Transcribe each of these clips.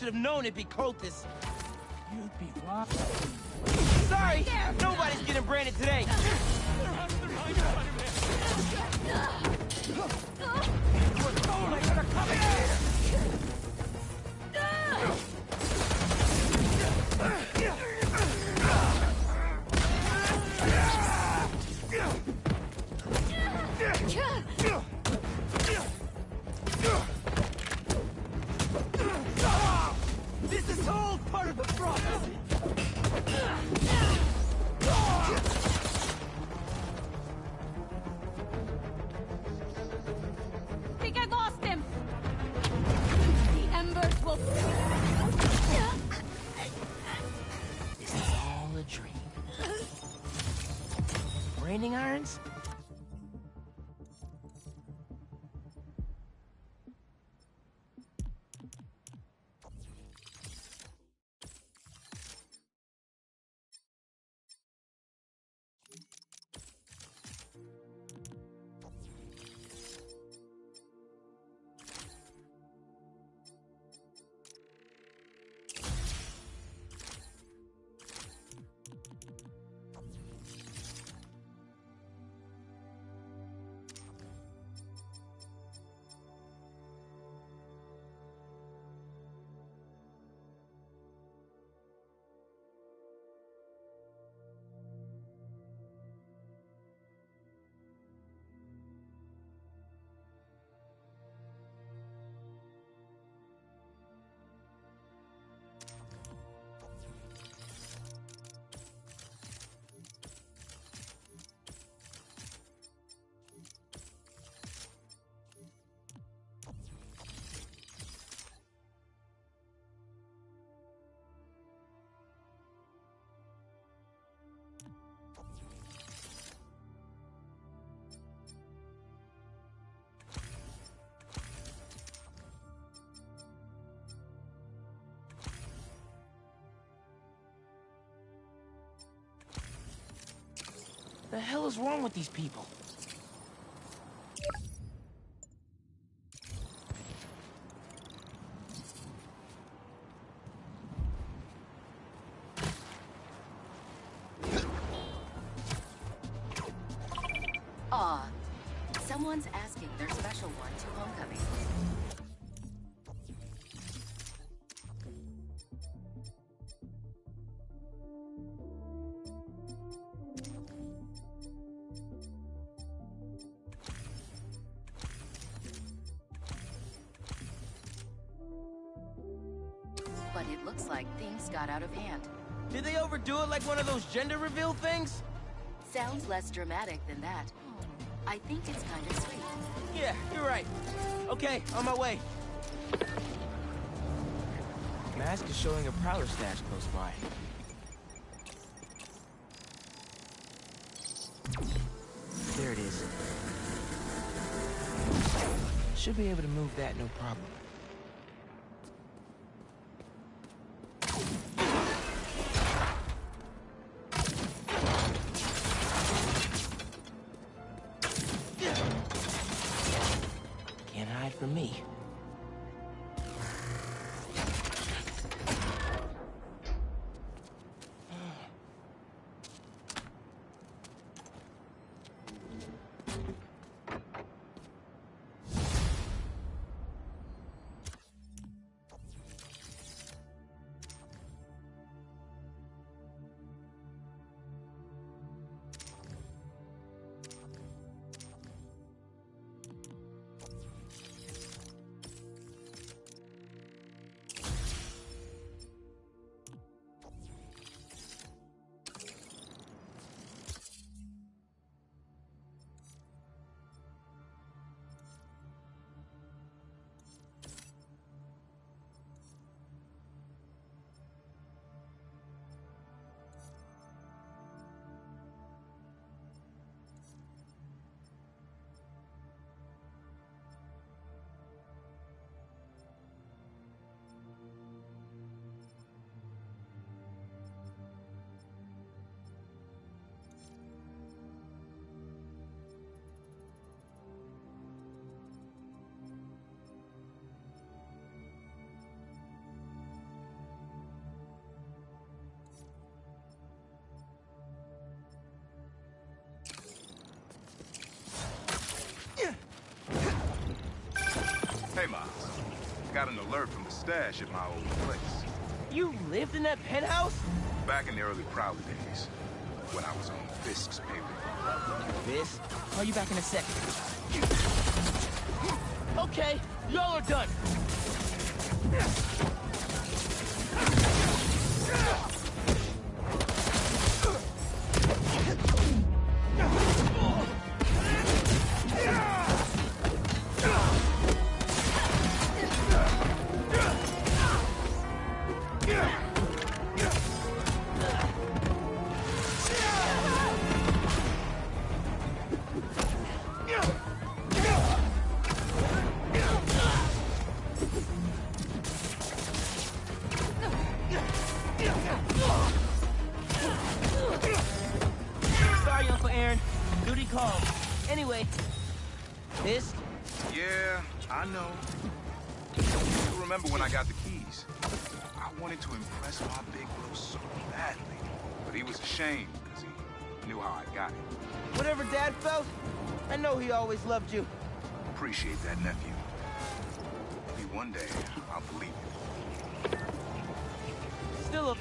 should have known it'd be cultists. You'd be what? Sorry, nobody's getting branded today. This is all part of the process. Think I lost him. The embers will. This is all a dream. Branding irons? The hell is wrong with these people? Aw, someone's asking their special one to homecoming. But it looks like things got out of hand. Did they overdo it like one of those gender reveal things? Sounds less dramatic than that. I think it's kind of sweet. Yeah, you're right. Okay, on my way. Mask is showing a Prowler stash close by. There it is. Should be able to move that no problem. Can't hide from me. alert from the stash at my old place. You lived in that penthouse? Back in the early Prowler days, when I was on Fisk's payroll. This? Call you back in a second. Okay, y'all are done. Sorry, Uncle Aaron. Duty called. Anyway, this? Yeah, I know. You remember when I got the keys? I wanted to impress my big bro so badly. But he was ashamed because he knew how I got it. Whatever Dad felt, I know he always loved you. Appreciate that, nephew. Maybe one day I'll believe it. Still a...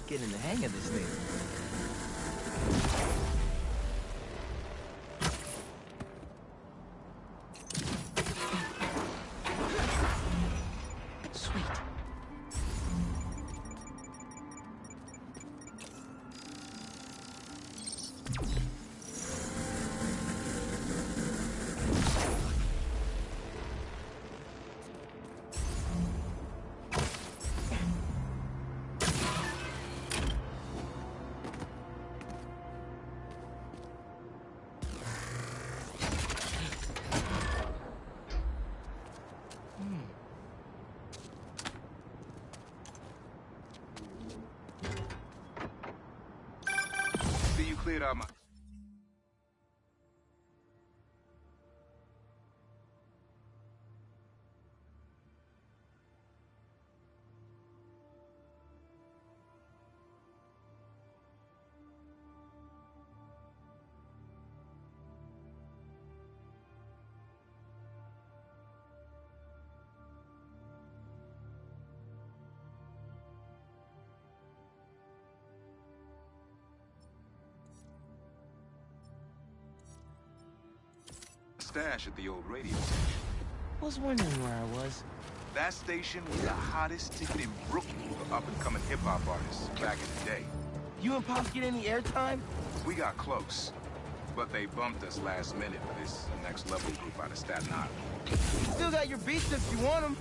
Getting the hang of this thing. Sweet. See, you cleared out my... stash at the old radio station. Was wondering where I was. That station was the hottest ticket in Brooklyn for up-and-coming hip-hop artists back in the day. You and Pops get any airtime? We got close, but they bumped us last minute for this next-level group out of Staten Island. Still got your beats if you want them.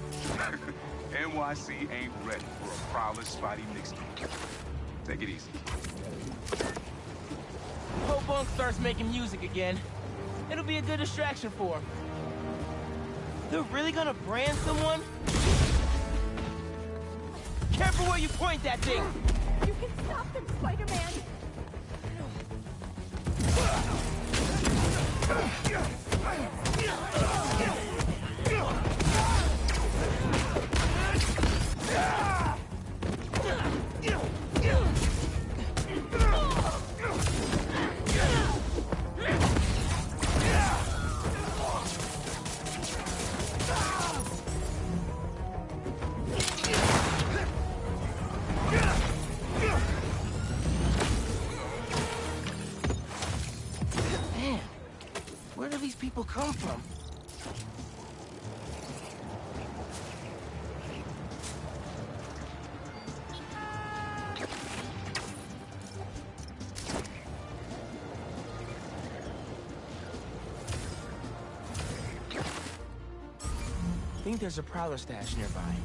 NYC ain't ready for a Prowler Spotty mixtape. Take it easy. Hope Bunk starts making music again. It'll be a good distraction for him. They're really gonna brand someone? Careful where you point that thing! You can stop them, Spider-Man! Man, where do these people come from? I think there's a Prowler stash nearby.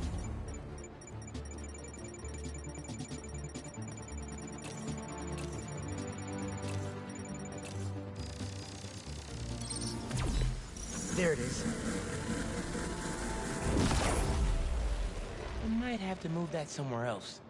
There it is. I might have to move that somewhere else.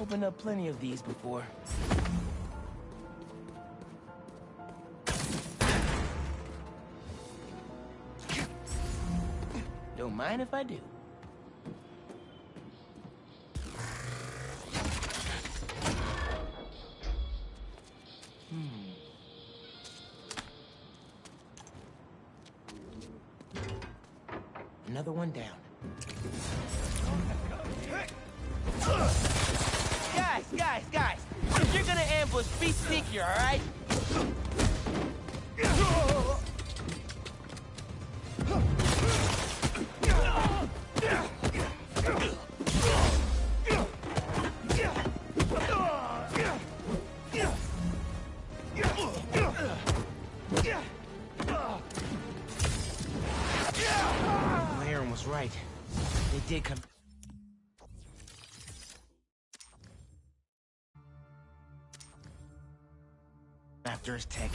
Opened up plenty of these before. Don't mind if I do. Another one down. Guys! If you're gonna ambush, be sneakier, alright? Aaron was right. They did come... after his tech.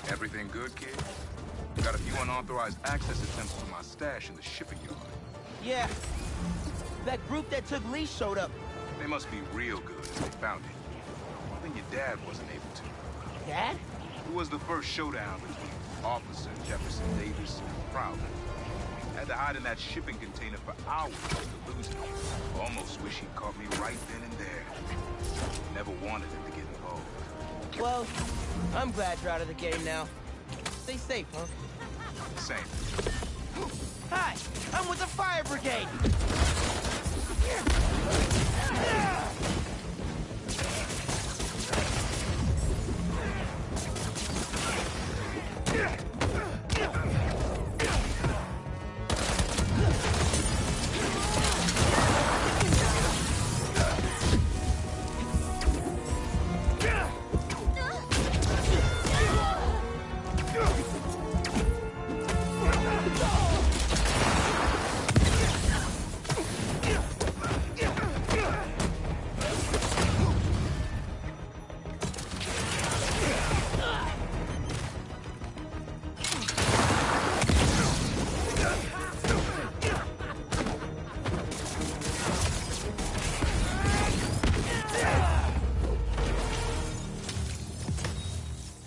Everything good, kid? Got a few unauthorized access attempts to my stash in the shipping yard. Yeah. That group that took Lee showed up. They must be real good if they found it. Even your dad wasn't able to. Dad? It was the first showdown between Officer Jefferson Davis and Prowler. Had to hide in that shipping container for hours to lose it. Almost wish he'd caught me right then and there. Never wanted him to get involved. Well, I'm glad you're out of the game now. Stay safe, huh? Same. Hi, I'm with the fire brigade.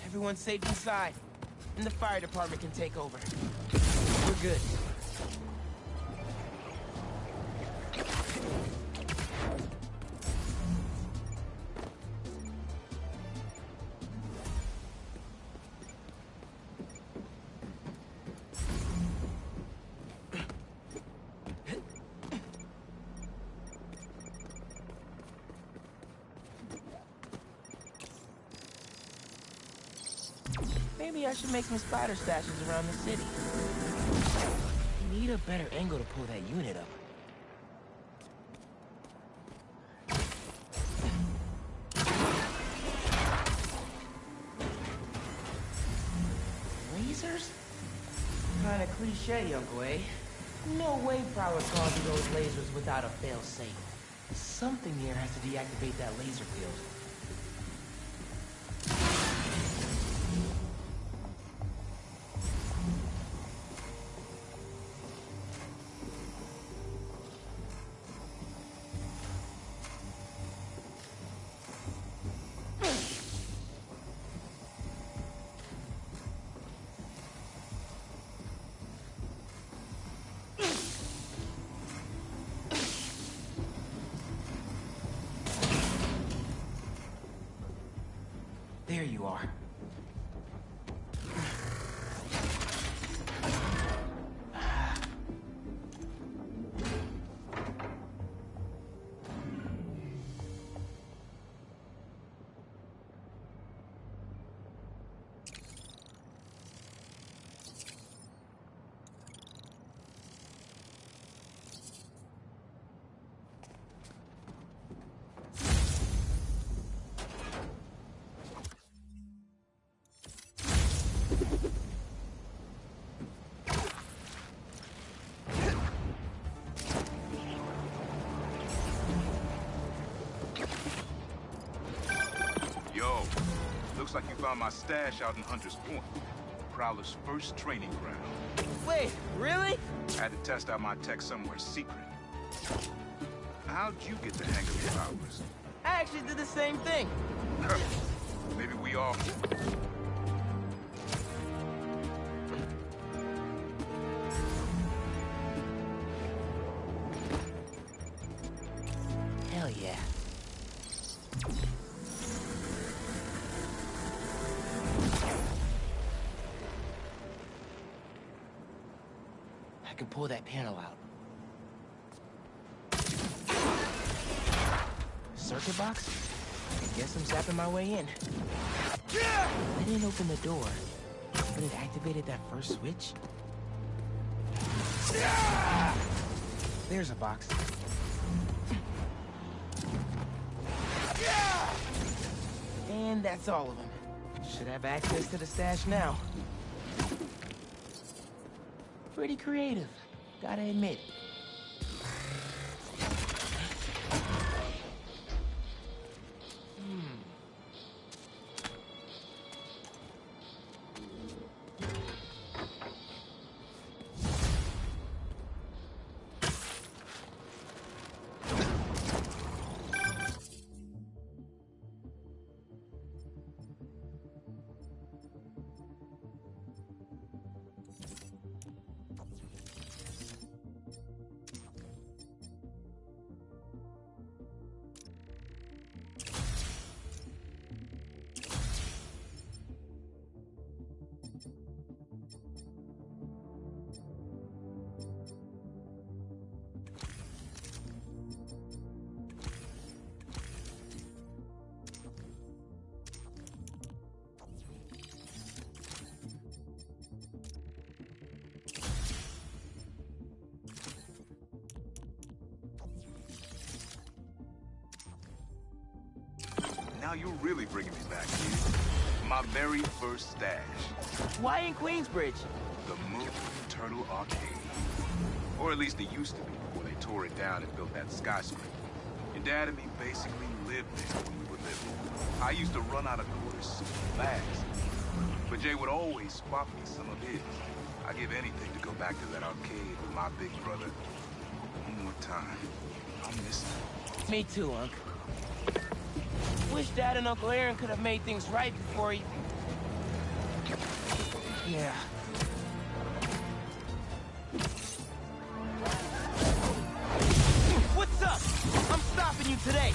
Everyone's safe inside, and the fire department can take over. We're good. Maybe I should make some spider stashes around the city. Need a better angle to pull that unit up. Lasers? Kinda cliche, Uncle, eh? No way Prowler calls those lasers without a fail-safe. Something here has to deactivate that laser field. There you are. found my stash out in Hunter's Point, Prowler's first training ground. Wait, really? Had to test out my tech somewhere secret. How'd you get the hang of your powers? I actually did the same thing. Maybe we all... Hell yeah. I can pull that panel out. Circuit box? I guess I'm zapping my way in. I didn't open the door, but it activated that first switch. There's a box. And that's all of them. Should have access to the stash now. Pretty creative, gotta admit. Now you're really bringing me back, kid. My very first stash. Why in Queensbridge? The Moon Turtle Arcade. Or at least it used to be before they tore it down and built that skyscraper. Your dad and me basically lived there when we were little. I used to run out of quarters so fast. But Jay would always swap me some of his. I'd give anything to go back to that arcade with my big brother. One more time. I'll miss it. Me too, Unc. Wish Dad and Uncle Aaron could have made things right before he... Yeah. What's up? I'm stopping you today.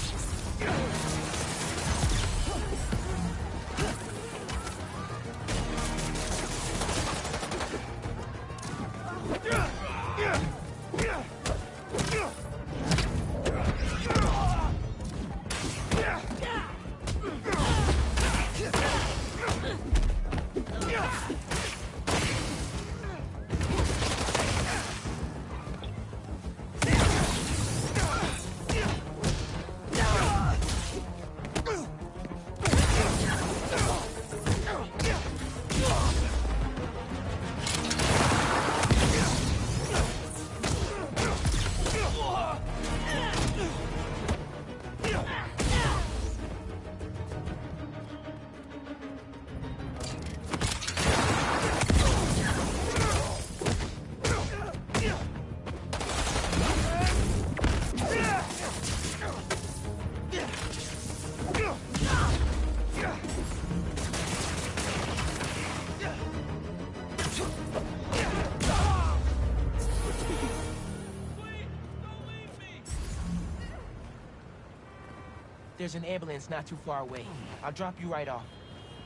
There's an ambulance not too far away. I'll drop you right off.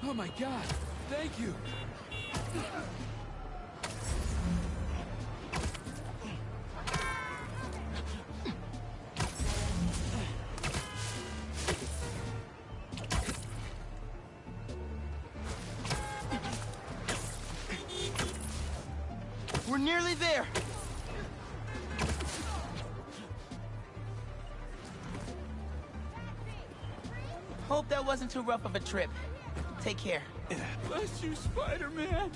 Oh my god, thank you. We're nearly there. Hope that wasn't too rough of a trip. Take care. Bless you, Spider-Man.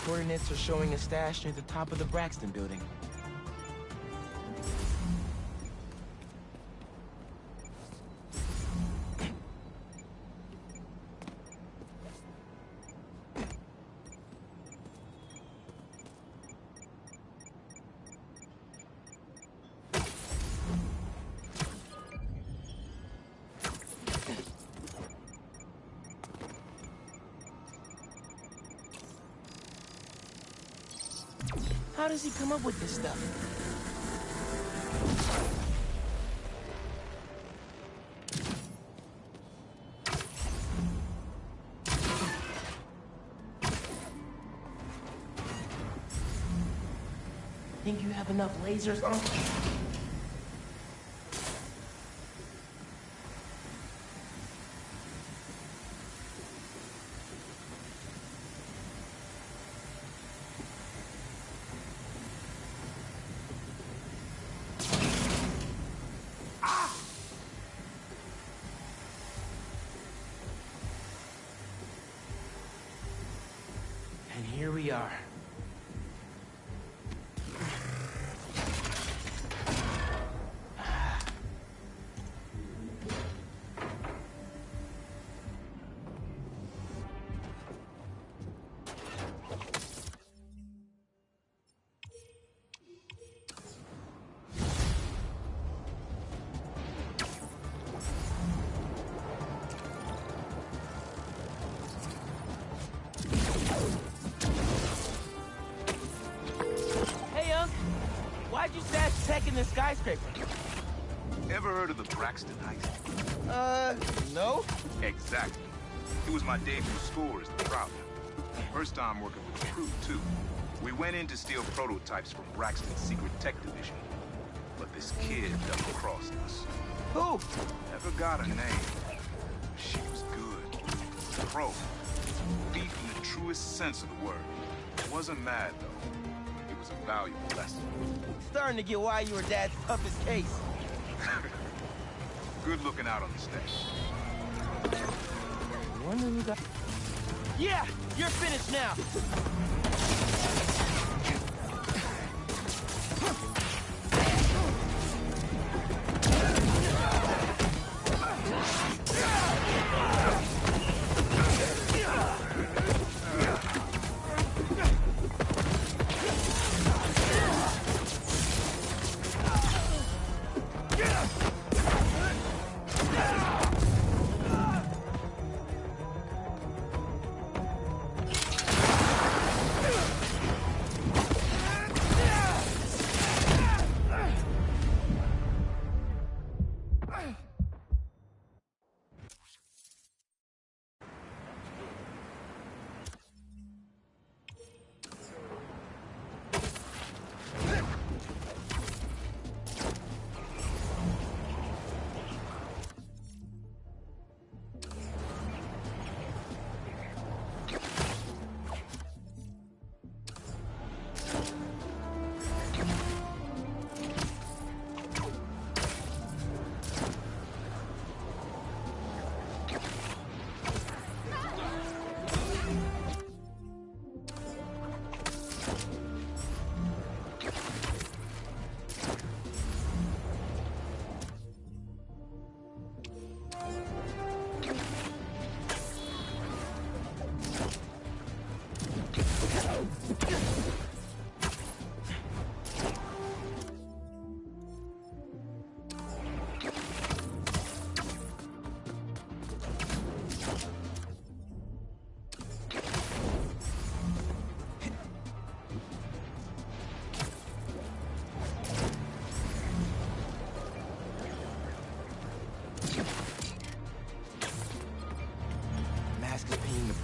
coordinates are showing a stash near the top of the Braxton building. How does he come up with this stuff? Think you have enough lasers, Uncle? And here we are. Why'd you stash tech in the skyscraper? Ever heard of the Braxton heist? No? Exactly. It was my debut score as the Prowler. First time working with the crew, too. We went in to steal prototypes from Braxton's secret tech division. But this kid double-crossed us. Who? Never got a name. She was good. Pro. Thief in the truest sense of the word. Wasn't mad, though. It was a valuable lesson. Starting to get why you were Dad's toughest case. Good looking out on the stage. Wonder who got... Yeah! You're finished now!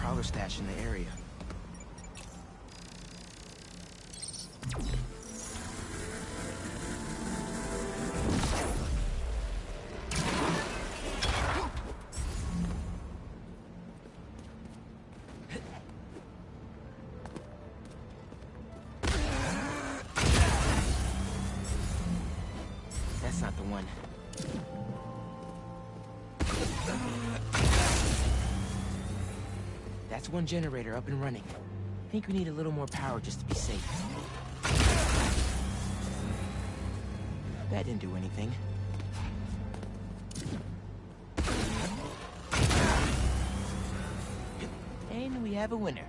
Prowler stash in the area. That's not the one. That's one generator up and running. think we need a little more power just to be safe. That didn't do anything. And we have a winner.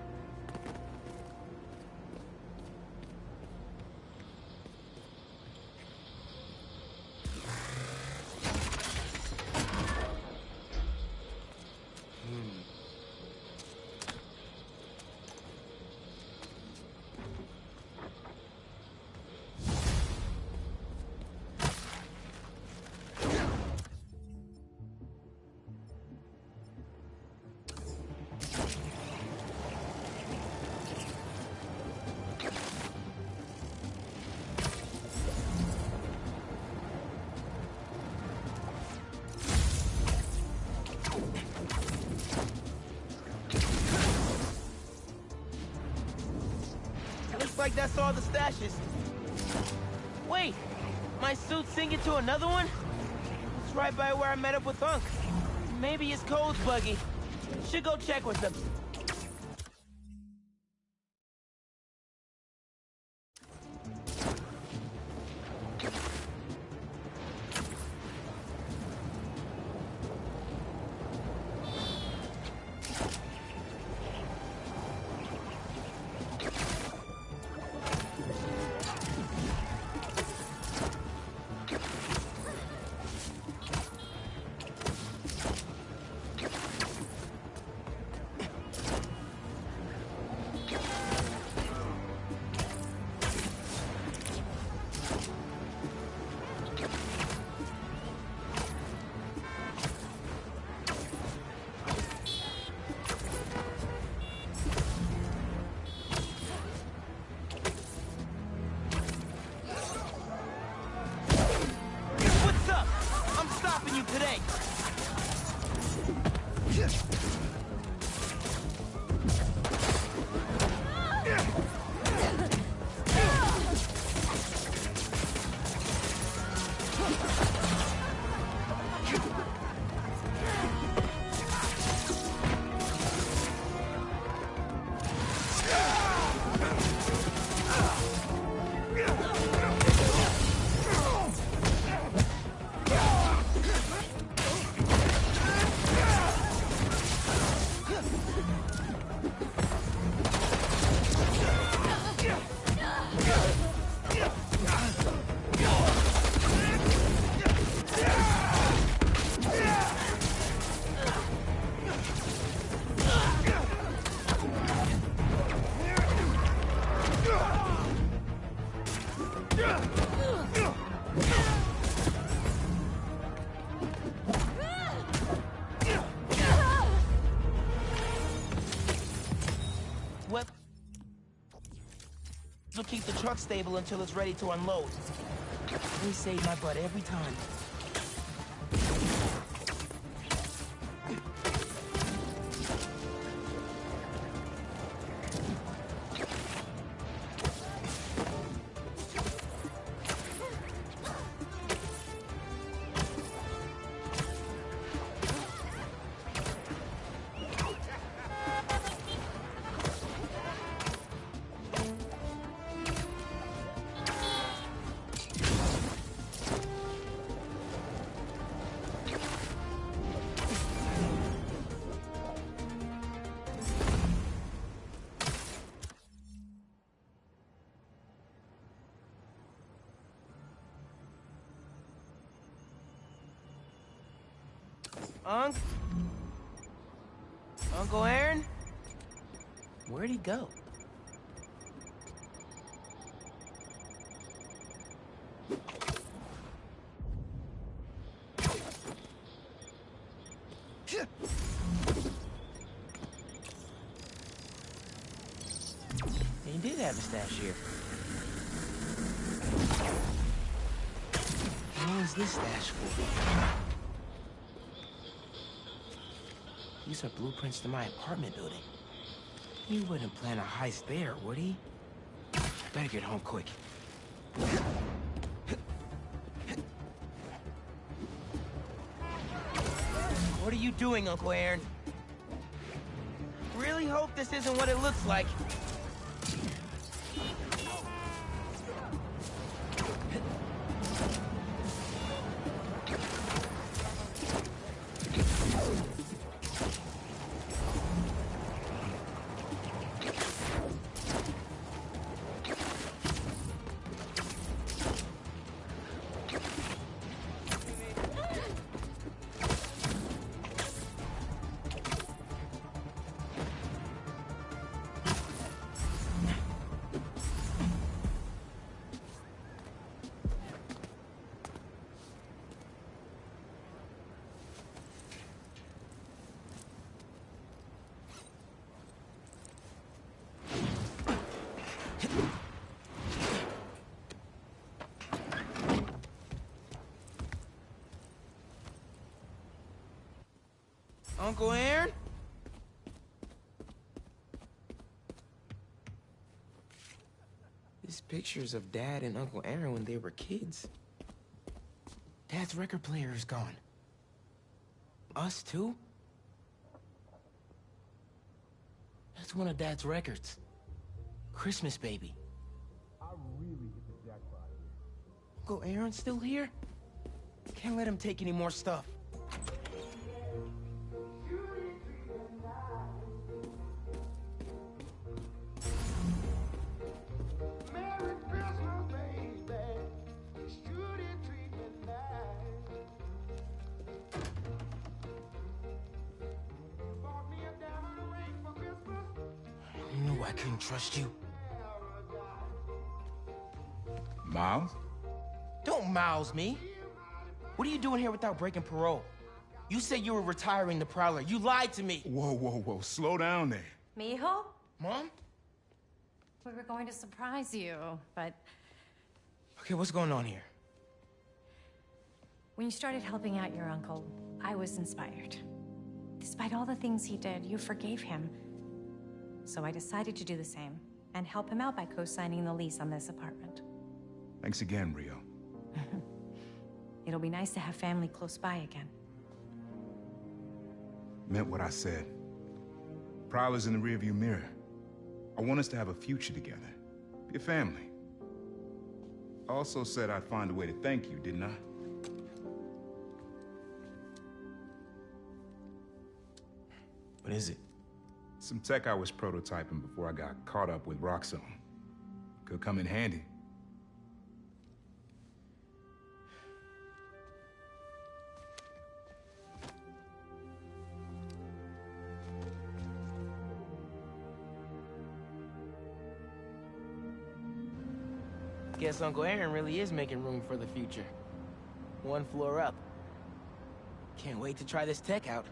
Like that's all the stashes. Wait, my suit's singing to another one? It's right by where I met up with Unc. Maybe his code's buggy. Should go check with him. Today. Will keep the truck stable until it's ready to unload. They save my butt every time. Uncle Aaron? Where'd he go? He did have a stash here. What was this stash for? These are blueprints to my apartment building. He wouldn't plan a heist there, would he? Better get home quick. What are you doing, Uncle Aaron? Really hope this isn't what it looks like. Uncle Aaron? This picture's of Dad and Uncle Aaron when they were kids. Dad's record player is gone. Us too? That's one of Dad's records. Christmas Baby. I really hit the jackpot here. Uncle Aaron's still here? Can't let him take any more stuff. I knew I couldn't trust you. Miles? Don't mouse me. What are you doing here without breaking parole? You said you were retiring the Prowler. You lied to me. Whoa. Slow down there. Mijo? Mom? We were going to surprise you, but Okay, what's going on here? when you started helping out your uncle, I was inspired. Despite all the things he did, you forgave him. So I decided to do the same and help him out by co-signing the lease on this apartment. Thanks again, Rio. It'll be nice to have family close by again. Meant what I said. Prowler's in the rearview mirror. I want us to have a future together. Be a family. I also said I'd find a way to thank you, didn't I? What is it? Some tech I was prototyping before I got caught up with Roxxon. Could come in handy. Guess Uncle Aaron really is making room for the future. One floor up. Can't wait to try this tech out.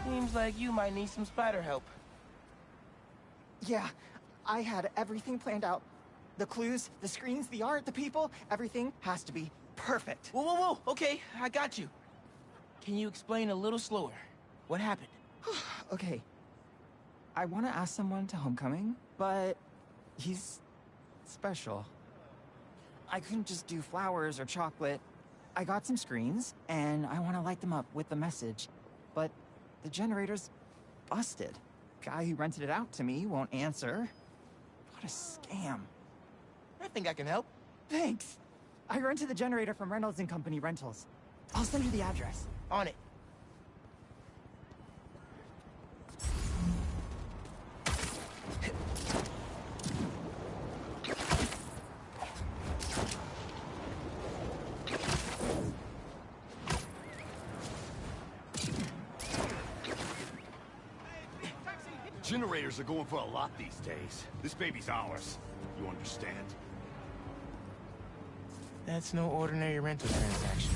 Seems like you might need some spider help. Yeah, I had everything planned out. The clues, the screens, the art, the people, everything has to be perfect. Whoa. Okay, I got you. Can you explain a little slower? What happened? Okay. I want to ask someone to homecoming, but he's special. I couldn't just do flowers or chocolate. I got some screens, and I want to light them up with the message. But the generator's busted. Guy who rented it out to me won't answer. What a scam. I think I can help. Thanks. I rented the generator from Reynolds and Company Rentals. I'll send you the address. On it. Generators are going for a lot these days. This baby's ours. You understand? That's no ordinary rental transaction.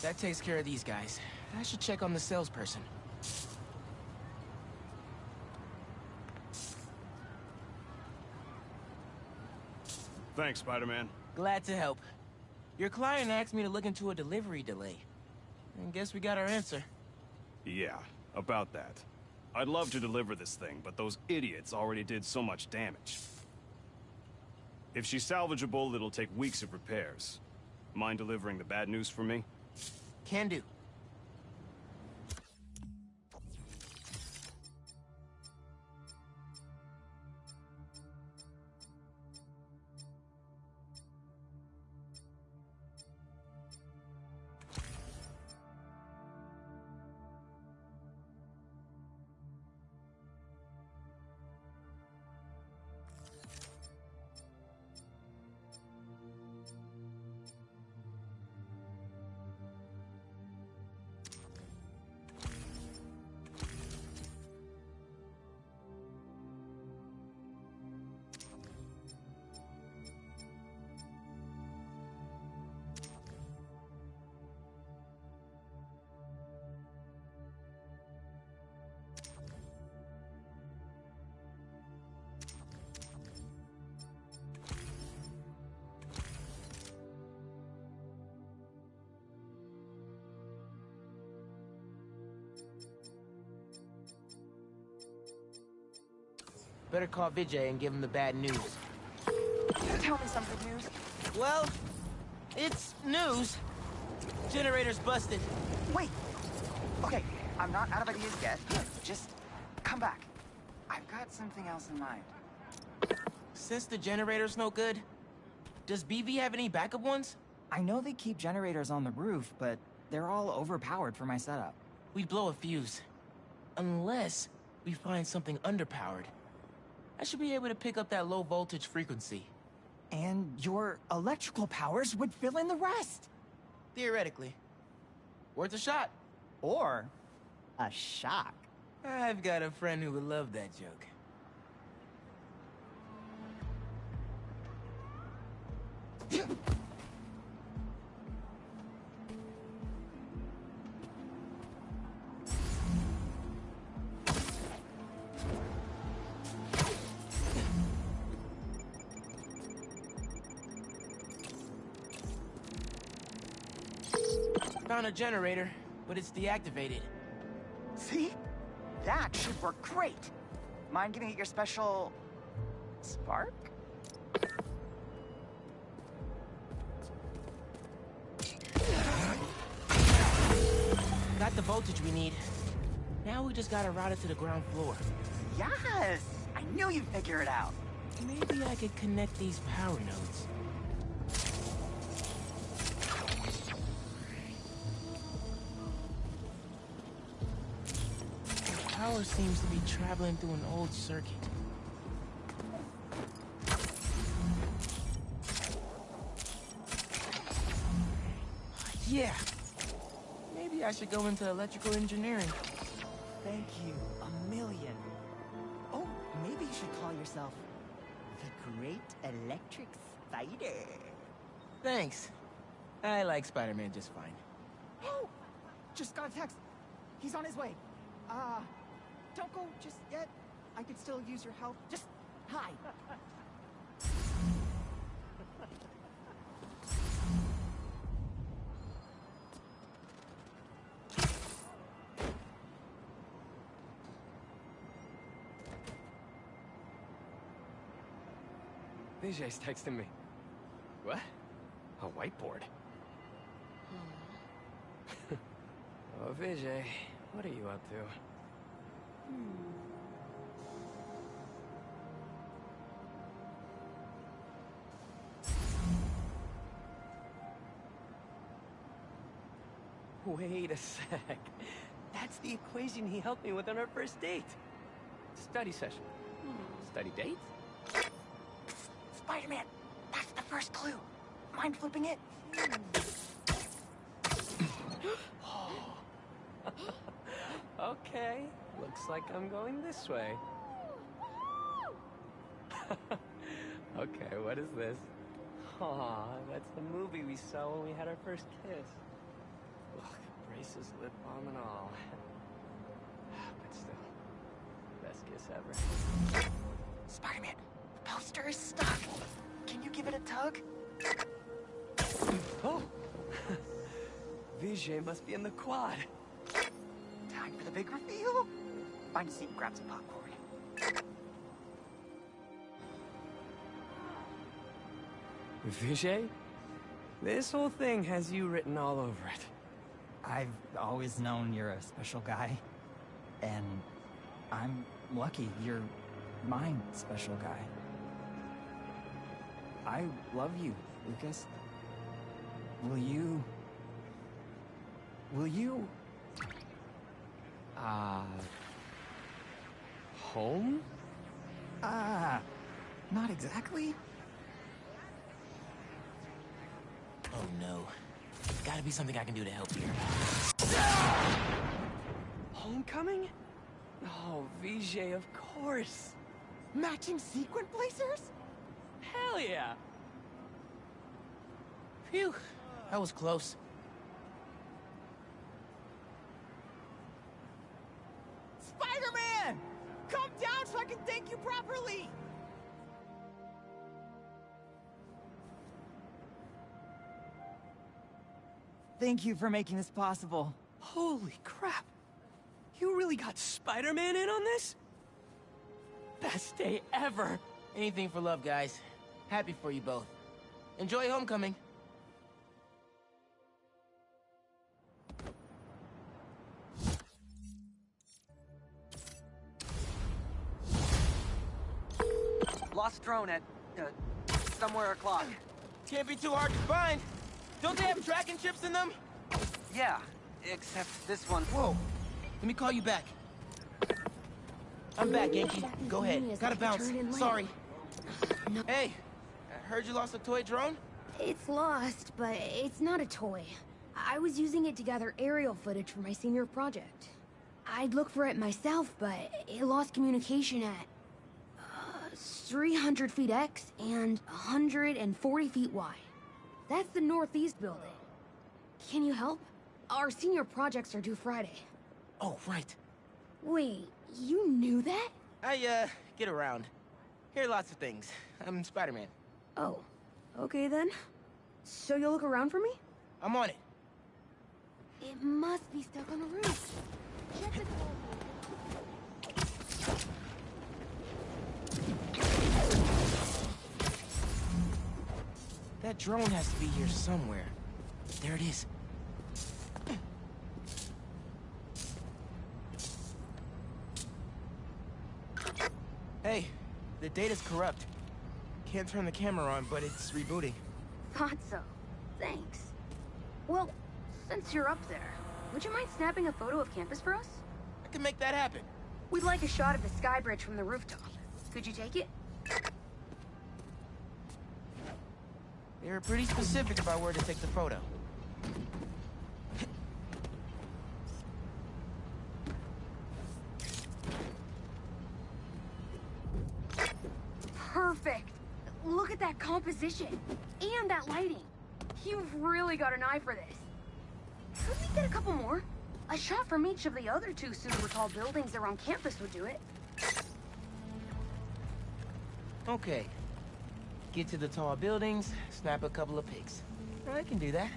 That takes care of these guys. I should check on the salesperson. Thanks, Spider-Man. Glad to help. Your client asked me to look into a delivery delay. And guess we got our answer. Yeah, about that. I'd love to deliver this thing, but those idiots already did so much damage. If she's salvageable, it'll take weeks of repairs. Mind delivering the bad news for me? Can do. Better call Vijay and give him the bad news. Tell me some good news. Well, it's news. Generator's busted. Wait. Okay, I'm not out of ideas yet. Just come back. I've got something else in mind. Since the generator's no good, does BV have any backup ones? I know they keep generators on the roof, but they're all overpowered for my setup. We'd blow a fuse. Unless we find something underpowered. I should be able to pick up that low voltage frequency. And your electrical powers would fill in the rest. Theoretically. Worth a shot. Or a shock. I've got a friend who would love that joke. Found a generator, but it's deactivated. See? That should work great. Mind giving it your special... spark? Got the voltage we need. Now we just gotta route it to the ground floor. Yes! I knew you'd figure it out. Maybe I could connect these power nodes. The power seems to be traveling through an old circuit. Yeah. Maybe I should go into electrical engineering. Thank you a million. Oh, maybe you should call yourself the Great Electric Spider. Thanks. I like Spider-Man just fine. Oh! Just got a text. He's on his way. Don't go just yet. I could still use your help. Just hi. Vijay's texting me. What? A whiteboard? Oh, Vijay, what are you up to? Wait a sec. That's the equation he helped me with on our first date. Study session. Study date? Spider-Man, that's the first clue. Mind flipping it? Okay, looks like I'm going this way. Okay, what is this? Aw, that's the movie we saw when we had our first kiss. Look, braces, lip balm and all. But still, best kiss ever. Spider-Man, the poster is stuck. Can you give it a tug? Oh! Vijay must be in the quad. Time for the big reveal. Find a seat and grab some popcorn. Vijay? This whole thing has you written all over it. I've always known you're a special guy. And I'm lucky you're my special guy. I love you, Lucas. Will you... Home? Not exactly. Oh no. Gotta be something I can do to help here. Homecoming? Oh, Vijay, of course. Matching sequin placers? Hell yeah! Phew. That was close. Spider-Man! Come down so I can thank you properly! Thank you for making this possible. Holy crap! You really got Spider-Man in on this? Best day ever! Anything for love, guys. Happy for you both. Enjoy homecoming. Lost drone at, somewhere o'clock. Can't be too hard to find. Don't they have tracking chips in them? Yeah, except this one. Whoa. Let me call you back. I'm back, Yankee. Go ahead. Gotta bounce. Sorry. No. Hey, I heard you lost a toy drone? It's lost, but it's not a toy. I was using it to gather aerial footage for my senior project. I'd look for it myself, but it lost communication at 300 feet X and 140 feet Y. That's the Northeast building. Can you help? Our senior projects are due Friday. Oh, right. Wait, you knew that? I, get around. Hear lots of things. I'm Spider-Man. Oh, okay then. So you'll look around for me? I'm on it. It must be stuck on the roof. Check it. That drone has to be here somewhere. There it is. Hey, the data's corrupt. Can't turn the camera on, but it's rebooting. Thought so. Thanks. Well, since you're up there, would you mind snapping a photo of campus for us? I can make that happen. We'd like a shot of the sky bridge from the rooftop. Could you take it? They were pretty specific about where to take the photo. Perfect! Look at that composition! And that lighting! You've really got an eye for this. Could we get a couple more? A shot from each of the other two super tall buildings around campus would do it. Okay. Get to the tall buildings, snap a couple of pics. I can do that.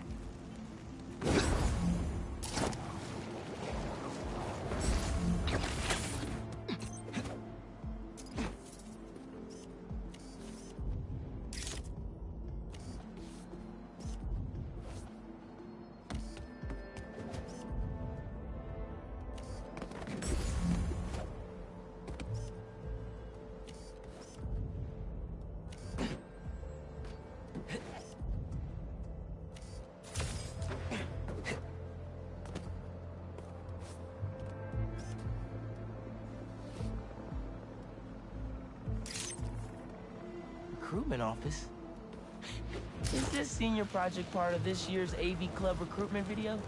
recruitment office. Is this senior project part of this year's AV Club recruitment video?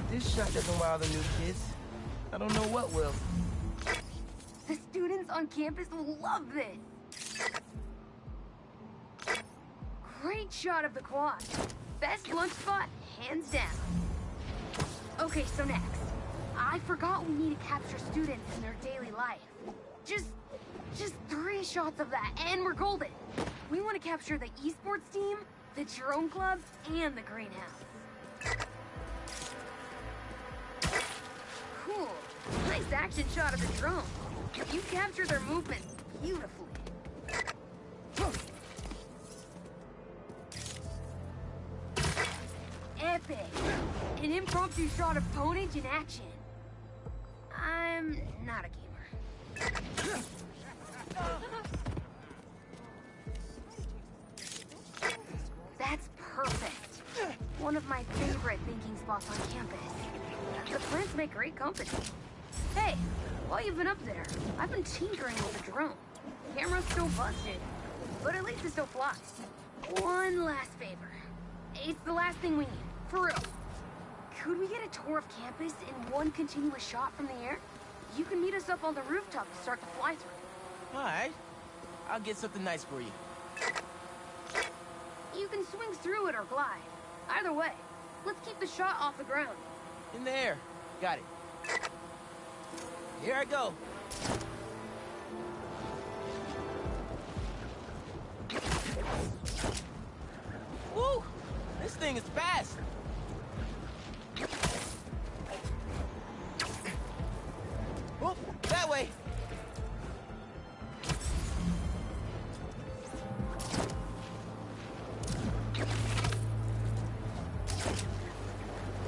This shot doesn't wow the new kids. I don't know what will. The students on campus will love this. Great shot of the quad. Best lunch spot, hands down. Okay, so next. I forgot we need to capture students in their daily life. Just 3 shots of that, and we're golden. We want to capture the esports team, the drone club, and the greenhouse. Cool. Nice action shot of the drone. You capture their movements beautifully. Epic. An impromptu shot of Ponage in action. I'm not a gamer. That's perfect. One of my favorite thinking spots on campus. The plants make great company. Hey, while you've been up there, I've been tinkering with the drone. Camera's still busted, but at least it still flies. One last favor. It's the last thing we need, for real. Could we get a tour of campus in one continuous shot from the air? You can meet us up on the rooftop to start the fly-through. All right. I'll get something nice for you. You can swing through it or glide. Either way, let's keep the shot off the ground. In the air. Got it. Here I go. Woo! This thing is fast. Whoop! That way.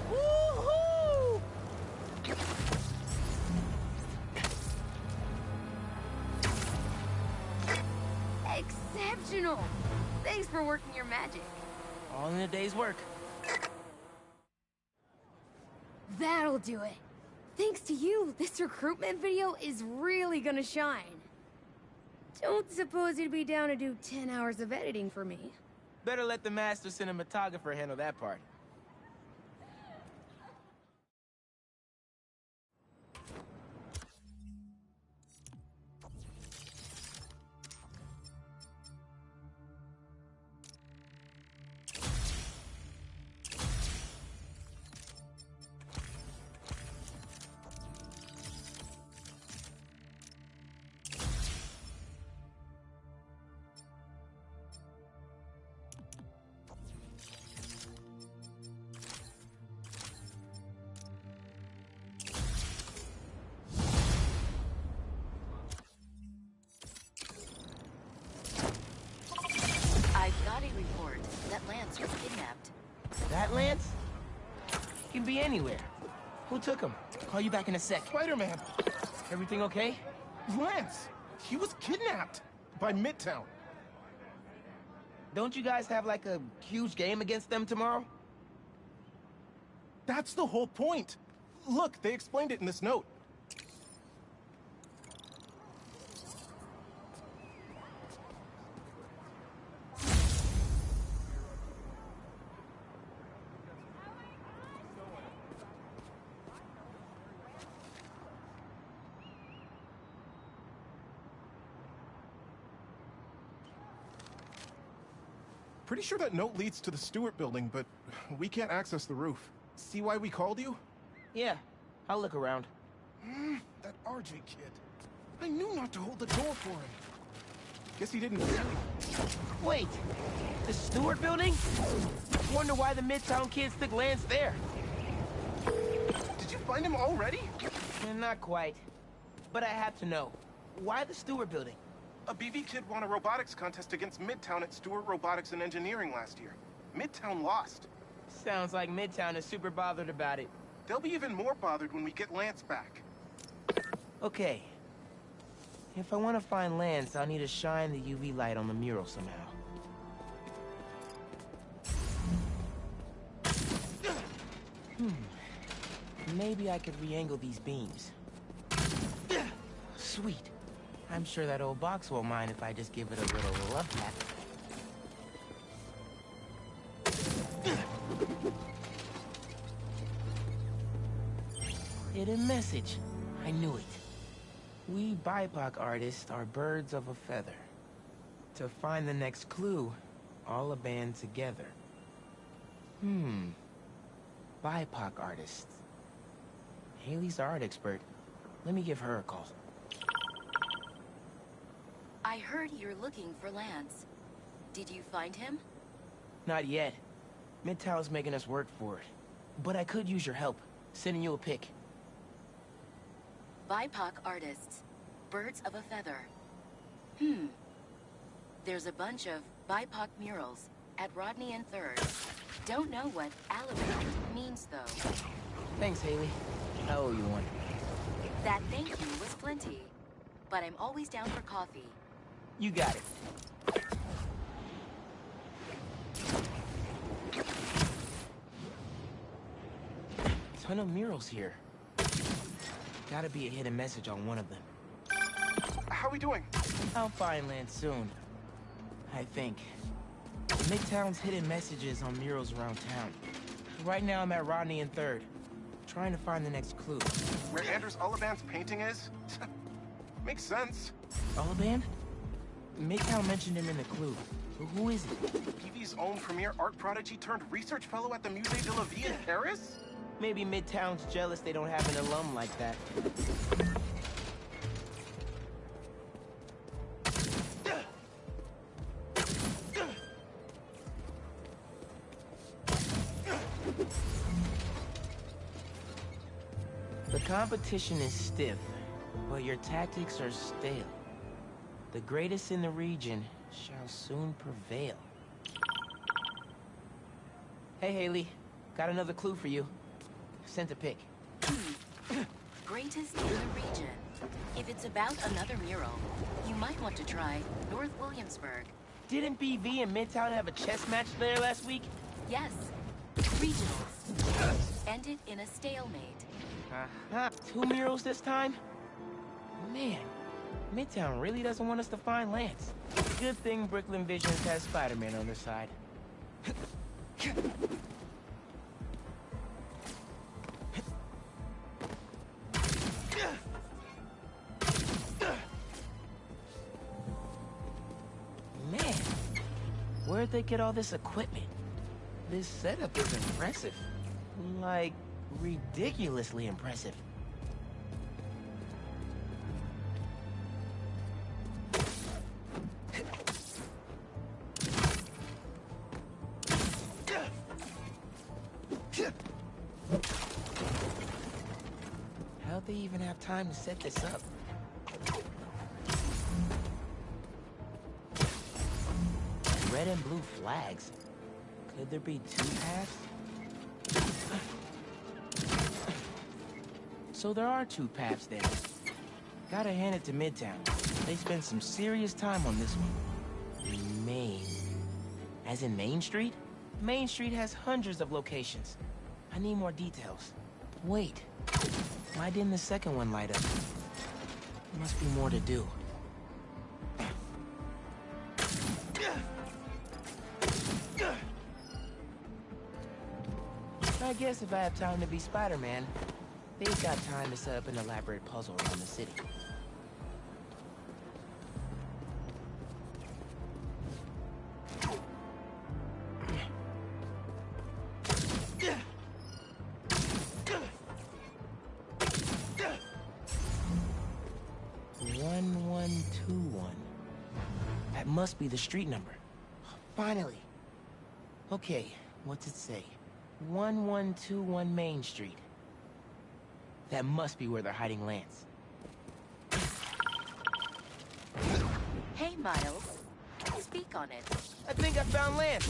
Woo-hoo! Exceptional! Thanks for working your magic. All in a day's work. That'll do it. Thanks to you, this recruitment video is really gonna shine. Don't suppose you'd be down to do 10 hours of editing for me? Better let the master cinematographer handle that part. That Lance? He can be anywhere. Who took him? Call you back in a sec. Spider-Man! Everything okay? Lance! He was kidnapped! By Midtown. Don't you guys have like a huge game against them tomorrow? That's the whole point! Look, they explained it in this note. Pretty sure that note leads to the Stewart building, but we can't access the roof. See why we called you? Yeah, I'll look around. That RJ kid. I knew not to hold the door for him. Guess he didn't hear me. Wait, the Stewart building? Wonder why the Midtown kids took Lance there. Did you find him already? Not quite. But I have to know. Why the Stewart building? A BB kid won a robotics contest against Midtown at Stewart Robotics and Engineering last year. Midtown lost. Sounds like Midtown is super bothered about it. They'll be even more bothered when we get Lance back. Okay. If I want to find Lance, I'll need to shine the UV light on the mural somehow. Maybe I could re-angle these beams. Sweet. I'm sure that old box won't mind if I just give it a little love tap. Hidden message. I knew it. We BIPOC artists are birds of a feather. To find the next clue, all a band together. BIPOC artists. Haley's the art expert. Let me give her a call. I heard you're looking for Lance. Did you find him? Not yet. Midtown's making us work for it. But I could use your help. Sending you a pic. BIPOC artists. Birds of a feather. There's a bunch of BIPOC murals at Rodney and 3rd. Don't know what Alabama means, though. Thanks, Haley. I owe you one. That thank you was plenty. But I'm always down for coffee. You got it. Ton of murals here. Gotta be a hidden message on one of them. How we doing? I'll find Lance soon. I think. Midtown's hidden messages on murals around town. Right now I'm at Rodney and 3rd. Trying to find the next clue. Where Anders Ullaband's painting is? Makes sense. Ullaband? Midtown mentioned him in the clue. Who is he? PV's own premier art prodigy turned research fellow at the Musée de la Vie in Paris? Maybe Midtown's jealous they don't have an alum like that. The competition is stiff, but your tactics are stale. The greatest in the region shall soon prevail. Hey, Haley. Got another clue for you. Sent a pic. Greatest in the region. If it's about another mural, you might want to try North Williamsburg. Didn't BV and Midtown have a chess match there last week? Yes. Regionals. Ended in a stalemate. Two murals this time? Man, Midtown really doesn't want us to find Lance. Good thing Brooklyn Visions has Spider-Man on their side. Man, where'd they get all this equipment? This setup is impressive. Like, ridiculously impressive. How'd they even have time to set this up? Red and blue flags. Could there be two paths? So there are two paths then. Gotta hand it to Midtown. They spent some serious time on this one. Main. As in Main Street? Main Street has hundreds of locations. I need more details. Wait. Why didn't the second one light up? Must be more to do. I guess if I have time to be Spider-Man, they've got time to set up an elaborate puzzle around the city. That must be the street number. Finally. Okay, what's it say? 1121 Main Street. That must be where they're hiding Lance. Hey, Miles. Speak on it. I think I found Lance.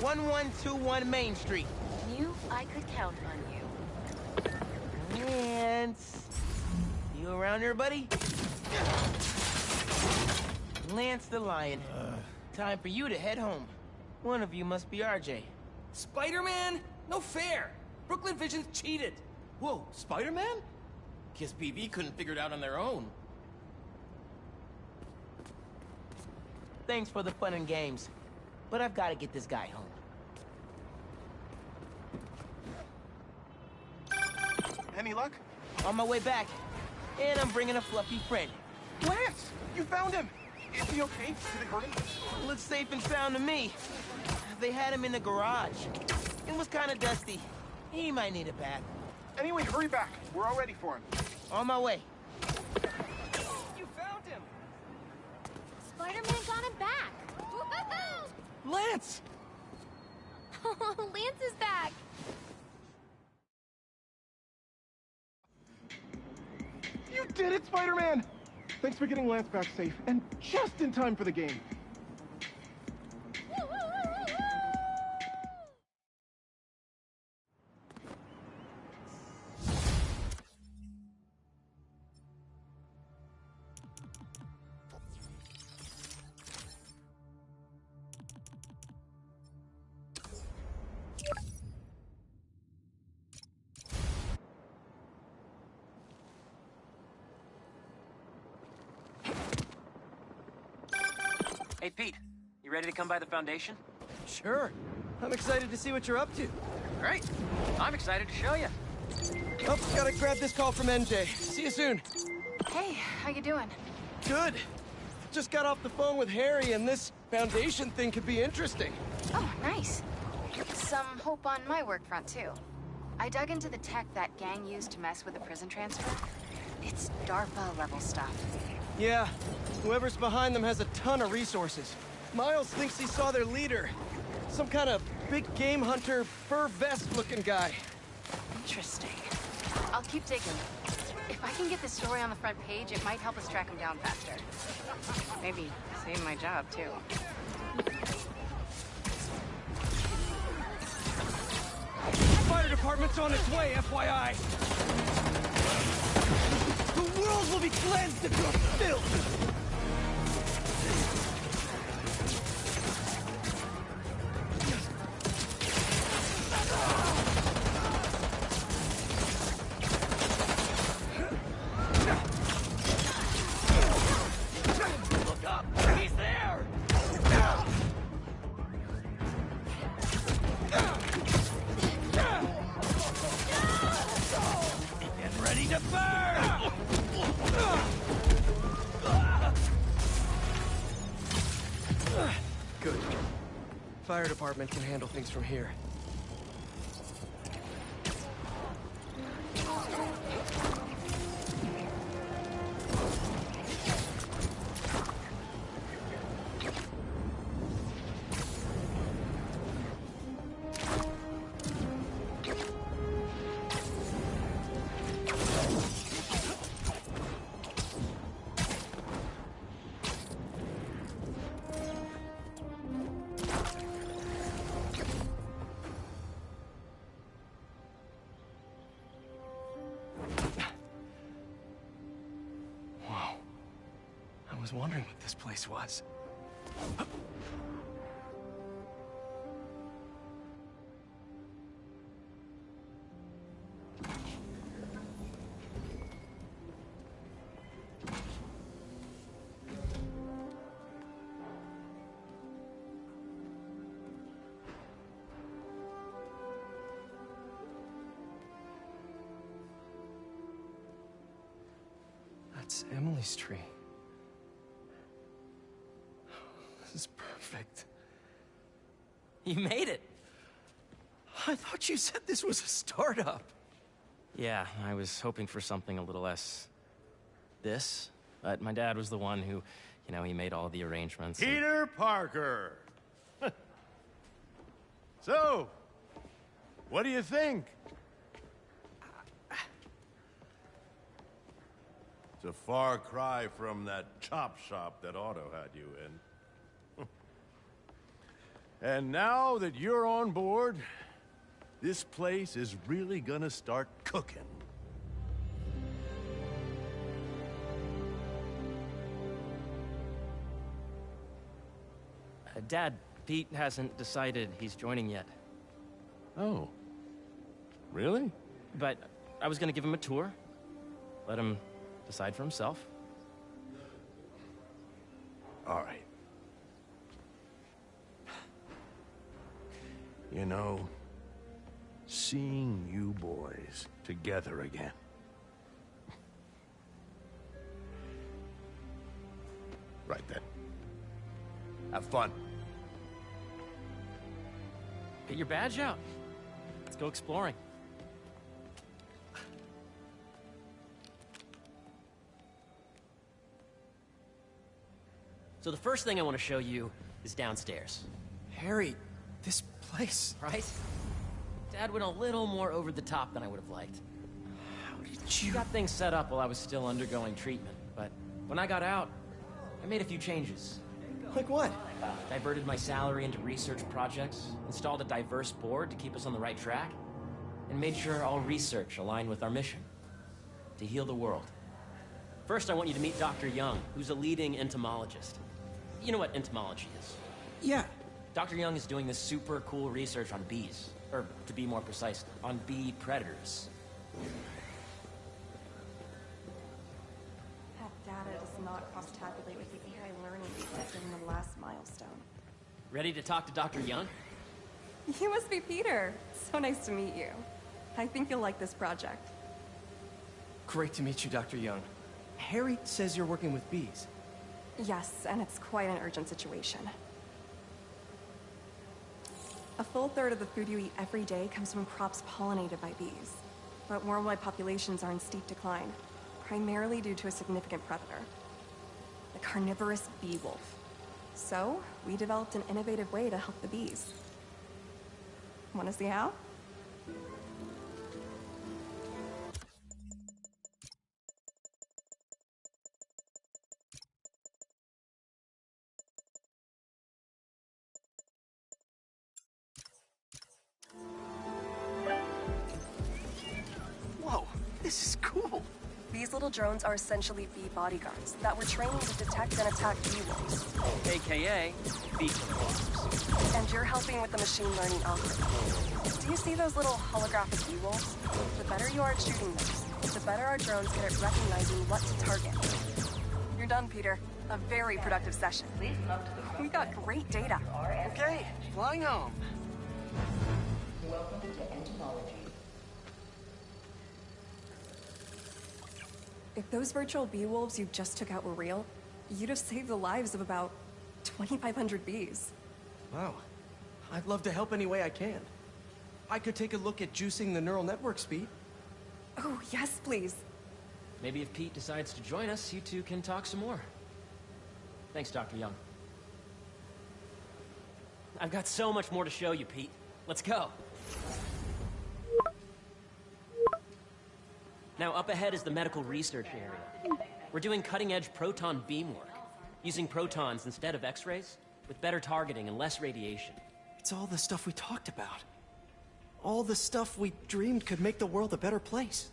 1121 Main Street. Knew I could count on you. Lance. You around here, buddy? Lance the Lion. Time for you to head home. One of you must be RJ. Spider-Man? No fair! Brooklyn Visions cheated! Whoa, Spider-Man? Guess BV couldn't figure it out on their own. thanks for the fun and games. But I've got to get this guy home. Any luck? On my way back. And I'm bringing a fluffy friend. Lance! You found him! Is he okay? Did it hurt him? Looks safe and sound to me. They had him in the garage. It was kind of dusty. He might need a bath. Anyway, hurry back. We're all ready for him. On my way. You found him! Spider-Man got him back! Woohoo! Lance! Oh, Lance is back! You did it, Spider-Man! Thanks for getting Lance back safe, and just in time for the game. Hey, Pete. You ready to come by the Foundation? Sure. I'm excited to see what you're up to. Great. I'm excited to show you. Oh, gotta grab this call from NJ. See you soon. Hey, how you doing? Good. Just got off the phone with Harry, and this Foundation thing could be interesting. Oh, nice. Some hope on my work front, too. I dug into the tech that gang used to mess with the prison transfer. It's DARPA-level stuff. Yeah, whoever's behind them has a ton of resources. Miles thinks he saw their leader. Some kind of big game hunter, fur vest-looking guy. Interesting. I'll keep digging. If I can get this story on the front page, it might help us track him down faster. Maybe save my job, too. Fire department's on its way, FYI! The world will be cleansed of your filth! Look up! He's there! Get ready to burn! Good. Fire department can handle things from here. I was wondering what this place was. That's Emily's tree. This is perfect. You made it. I thought you said this was a startup. Yeah, I was hoping for something a little less this, but my dad was the one who, you know, he made all the arrangements. Peter Parker! So, what do you think? It's a far cry from that chop shop that Otto had you in. And now that you're on board, this place is really gonna start cooking. Dad, Pete hasn't decided he's joining yet. Oh. Really? But I was gonna give him a tour. Let him decide for himself. All right. You know, seeing you boys together again. Right then. Have fun. Get your badge out. Let's go exploring. So the first thing I want to show you is downstairs. Harry, this place... Right? Dad went a little more over the top than I would have liked. How did you... Got things set up while I was still undergoing treatment, but when I got out, I made a few changes. Like what? Diverted my salary into research projects, installed a diverse board to keep us on the right track, and made sure all research aligned with our mission, to heal the world. First, I want you to meet Dr. Young, who's a leading entomologist. You know what entomology is? Yeah. Dr. Young is doing this super cool research on bees, or to be more precise, on bee predators. That data does not cross-tabulate with the AI learning detected in the last milestone. Ready to talk to Dr. Young? You must be Peter. So nice to meet you. I think you'll like this project. Great to meet you, Dr. Young. Harry says you're working with bees. Yes, and it's quite an urgent situation. A full third of the food you eat every day comes from crops pollinated by bees. But worldwide populations are in steep decline, primarily due to a significant predator, the carnivorous bee wolf. So, we developed an innovative way to help the bees. Want to see how? Whoa, this is cool. These little drones are essentially bee bodyguards that were trained to detect and attack bee wolves. AKA, bee killers. And you're helping with the machine learning algorithm. Do you see those little holographic bee wolves? The better you are at shooting them, the better our drones get at recognizing what to target. You're done, Peter. A very productive session. We got great data. Okay, flying home. Welcome to entomology. If those virtual bee wolves you just took out were real, you'd have saved the lives of about 2,500 bees. Wow. I'd love to help any way I can. I could take a look at juicing the neural network speed. Oh, yes, please. Maybe if Pete decides to join us, you two can talk some more. Thanks, Dr. Young. I've got so much more to show you, Pete. Let's go. Now, up ahead is the medical research area. We're doing cutting-edge proton beam work, using protons instead of X-rays, with better targeting and less radiation. It's all the stuff we talked about. All the stuff we dreamed could make the world a better place.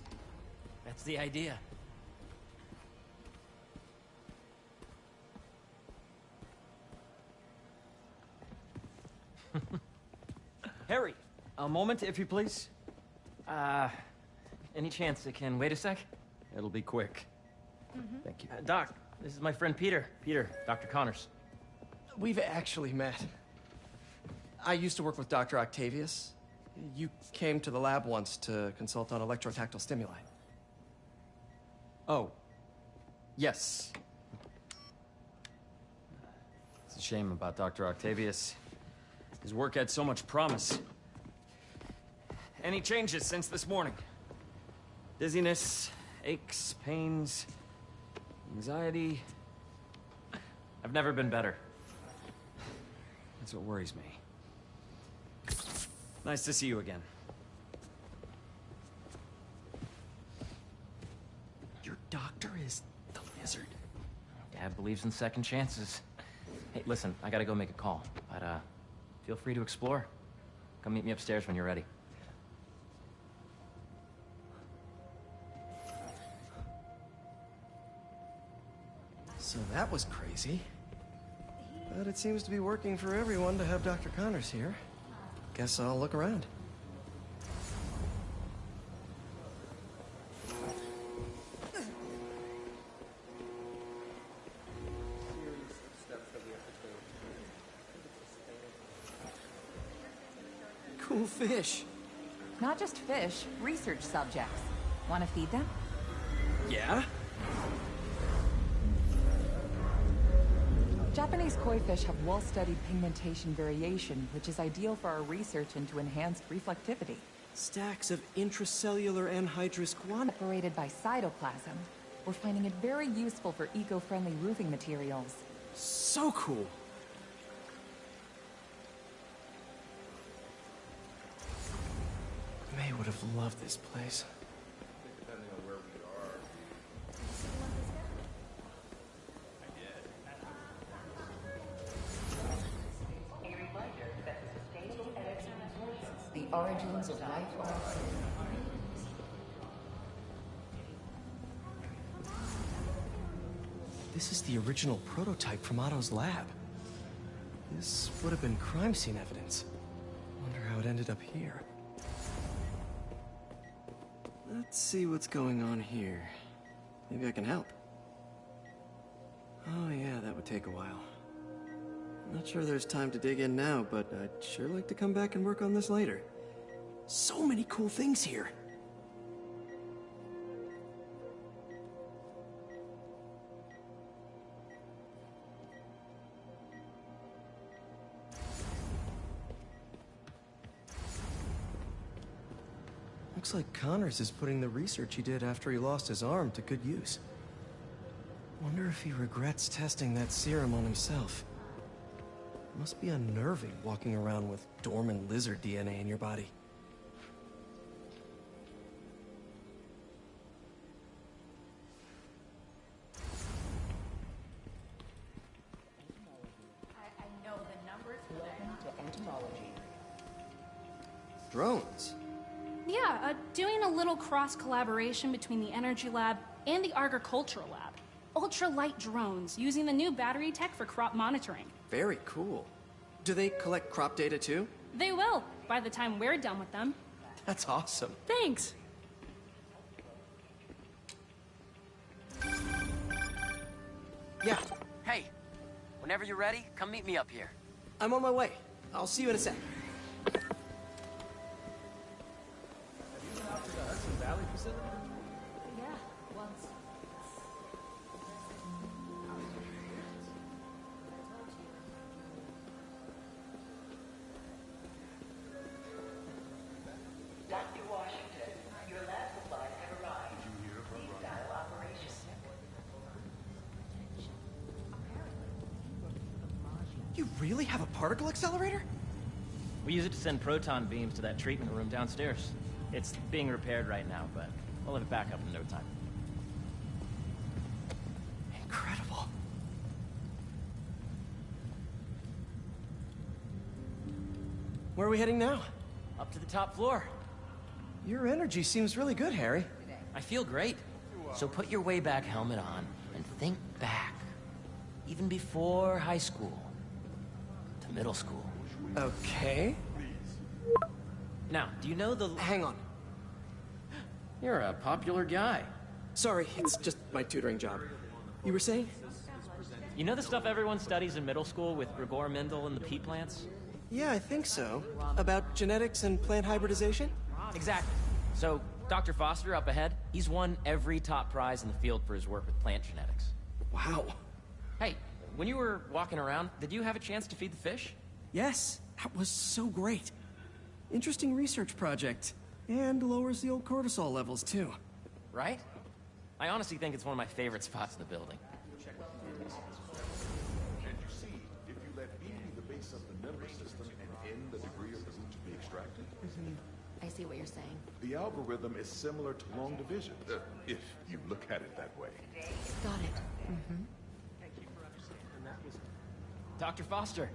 That's the idea. Harry! A moment, if you please. Any chance it can wait a sec? It'll be quick. Thank you. Doc, this is my friend Peter. Peter, Dr. Connors. We've actually met. I used to work with Dr. Octavius. You came to the lab once to consult on electrotactile stimuli. Oh. Yes. It's a shame about Dr. Octavius. His work had so much promise. Any changes since this morning? Dizziness, aches, pains, anxiety. I've never been better. That's what worries me. Nice to see you again. Your doctor is the lizard. Dad believes in second chances. Hey, listen, I gotta go make a call, but feel free to explore. Come meet me upstairs when you're ready. So that was crazy. But it seems to be working for everyone to have Dr. Connors here. Guess I'll look around. cool fish. Not just fish, research subjects. Want to feed them? Yeah? Japanese koi fish have well-studied pigmentation variation, which is ideal for our research into enhanced reflectivity. Stacks of intracellular anhydrous guano. Separated by cytoplasm. We're finding it very useful for eco-friendly roofing materials. So cool. May would have loved this place. Depending on where we are. The origins of life on Earth. This is the original prototype from Otto's lab. This would have been crime scene evidence. Wonder how it ended up here. Let's see what's going on here. Maybe I can help. Oh yeah, that would take a while. Not sure there's time to dig in now, but I'd sure like to come back and work on this later. So many cool things here. Looks like Connors is putting the research he did after he lost his arm to good use. Wonder if he regrets testing that serum on himself. Must be unnerving walking around with dormant lizard DNA in your body. I know the numbers. Welcome to entomology. Drones? Yeah, doing a little cross-collaboration between the Energy Lab and the Agricultural Lab. Ultralight drones, using the new battery tech for crop monitoring. Very cool. Do they collect crop data too? They will, by the time we're done with them. That's awesome. Thanks. Yeah. Hey, whenever you're ready, come meet me up here. I'm on my way. I'll see you in a sec. Valley facility? Yeah, once. Dr. Washington, your lab supplies have arrived. Please dial operations. You really have a particle accelerator? We use it to send proton beams to that treatment room downstairs. It's being repaired right now, but we'll have it back up in no time. Incredible. Where are we heading now? Up to the top floor. Your energy seems really good, Harry. I feel great. So put your way-back helmet on and think back. Even before high school. To middle school. Okay. Now, do you know the... Hang on. You're a popular guy. Sorry, it's just my tutoring job. You were saying? You know the stuff everyone studies in middle school with Gregor Mendel and the pea plants? Yeah, I think so. About genetics and plant hybridization? Exactly. So, Dr. Foster up ahead, he's won every top prize in the field for his work with plant genetics. Wow. Hey, when you were walking around, did you have a chance to feed the fish? Yes, that was so great. Interesting research project. And lowers the old cortisol levels, too. Right? I honestly think it's one of my favorite spots in the building. And you see, if you let B be the base of the number system and N the degree of the root to be extracted, I see what you're saying. the algorithm is similar to long division, if you look at it that way. Got it. Mm-hmm. Dr. Foster.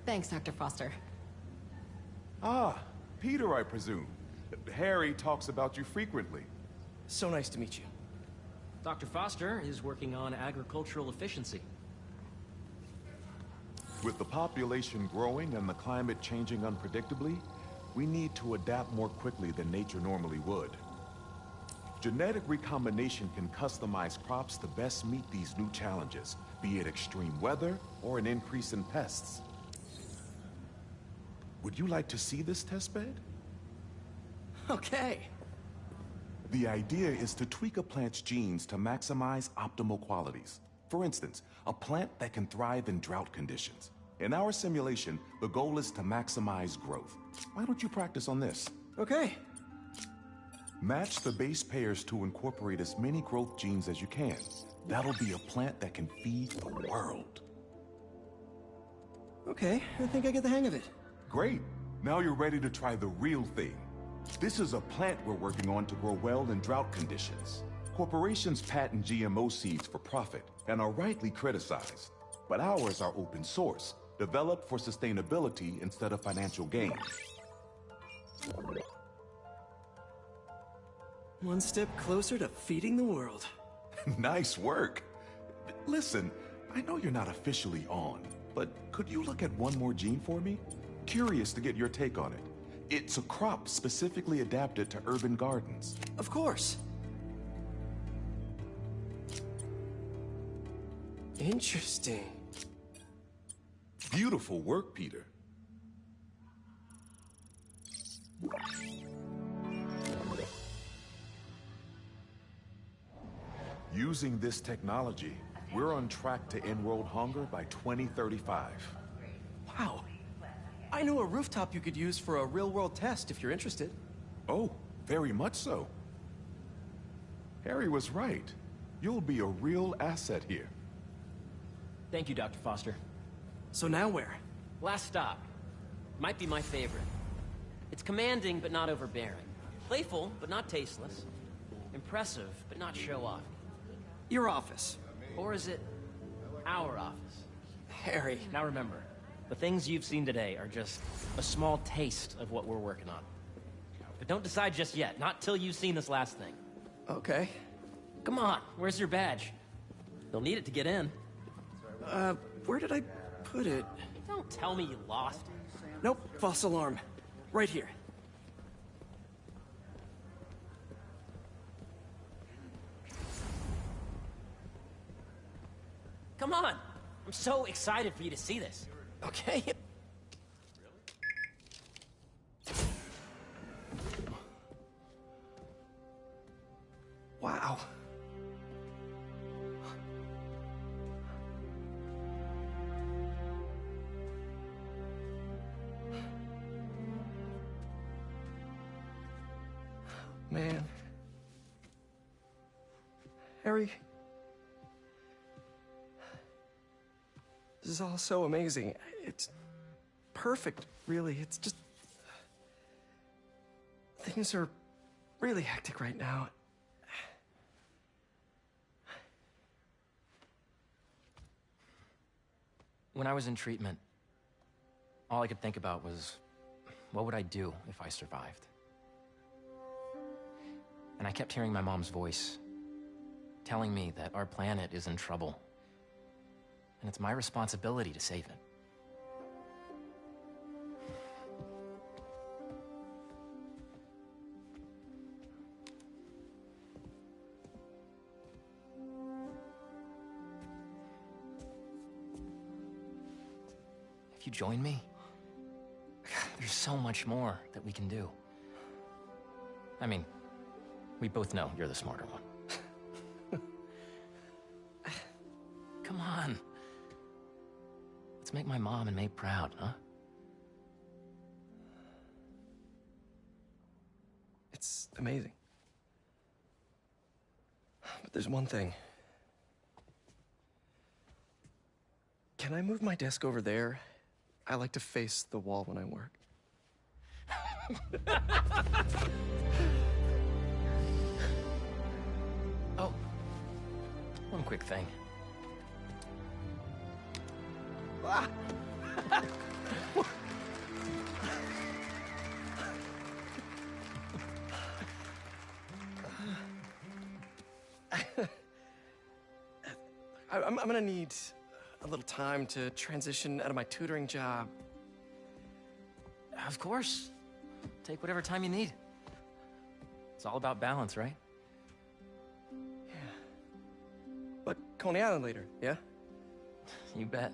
Thanks, Dr. Foster. Ah, Peter, I presume. Harry talks about you frequently. So nice to meet you. Dr. Foster is working on agricultural efficiency. With the population growing and the climate changing unpredictably, we need to adapt more quickly than nature normally would. Genetic recombination can customize crops to best meet these new challenges, be it extreme weather or an increase in pests. Would you like to see this testbed? Okay. The idea is to tweak a plant's genes to maximize optimal qualities. For instance, a plant that can thrive in drought conditions. In our simulation, the goal is to maximize growth. Why don't you practice on this? Okay. Match the base pairs to incorporate as many growth genes as you can. That'll be a plant that can feed the world. Okay, I think I get the hang of it. Great. Now you're ready to try the real thing. This is a plant we're working on to grow well in drought conditions. Corporations patent GMO seeds for profit and are rightly criticized. But ours are open source, developed for sustainability instead of financial gain. One step closer to feeding the world. Nice work. Listen, I know you're not officially on, but could you look at one more gene for me? Curious to get your take on it. It's a crop specifically adapted to urban gardens. Of course. Interesting. Beautiful work, Peter. Using this technology, we're on track to end world hunger by 2035. Wow. I know a rooftop you could use for a real-world test if you're interested. Oh, very much so. Harry was right. You'll be a real asset here. Thank you, Dr. Foster. So now where? Last stop. Might be my favorite. It's commanding, but not overbearing. Playful, but not tasteless. Impressive, but not show-off. Your office. Or is it our office? Harry. Now remember, the things you've seen today are just a small taste of what we're working on. But don't decide just yet, not till you've seen this last thing. Okay. Come on, where's your badge? You'll need it to get in. Where did I put it? Don't tell me you lost. Nope, false alarm. Right here. Come on! I'm so excited for you to see this. Okay. Wow. Man. Harry. This is all so amazing. It's perfect, really. It's just... Things are really hectic right now. When I was in treatment, all I could think about was, what would I do if I survived? And I kept hearing my mom's voice, telling me that our planet is in trouble. And it's my responsibility to save it. If you join me, there's so much more that we can do. I mean, we both know you're the smarter one. Come on. Let's make my mom and May proud, huh? It's amazing. But there's one thing. Can I move my desk over there? I like to face the wall when I work. Oh, one quick thing. Ah. I'm gonna need a little time to transition out of my tutoring job. Of course. Take whatever time you need. It's all about balance, right? Yeah. But Coney Island later, yeah? You bet.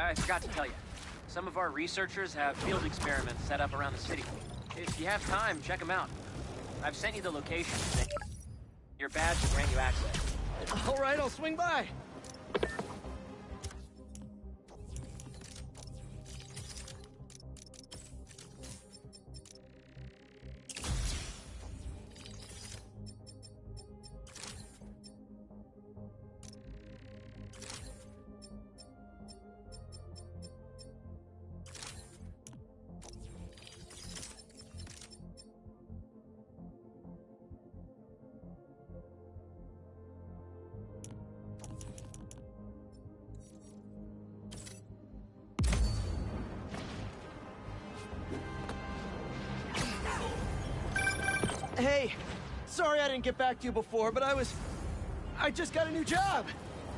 I forgot to tell you. Some of our researchers have field experiments set up around the city. If you have time, check them out. I've sent you the location. Your badge will grant you access. All right, I'll swing by. Hey, sorry I didn't get back to you before, but I just got a new job.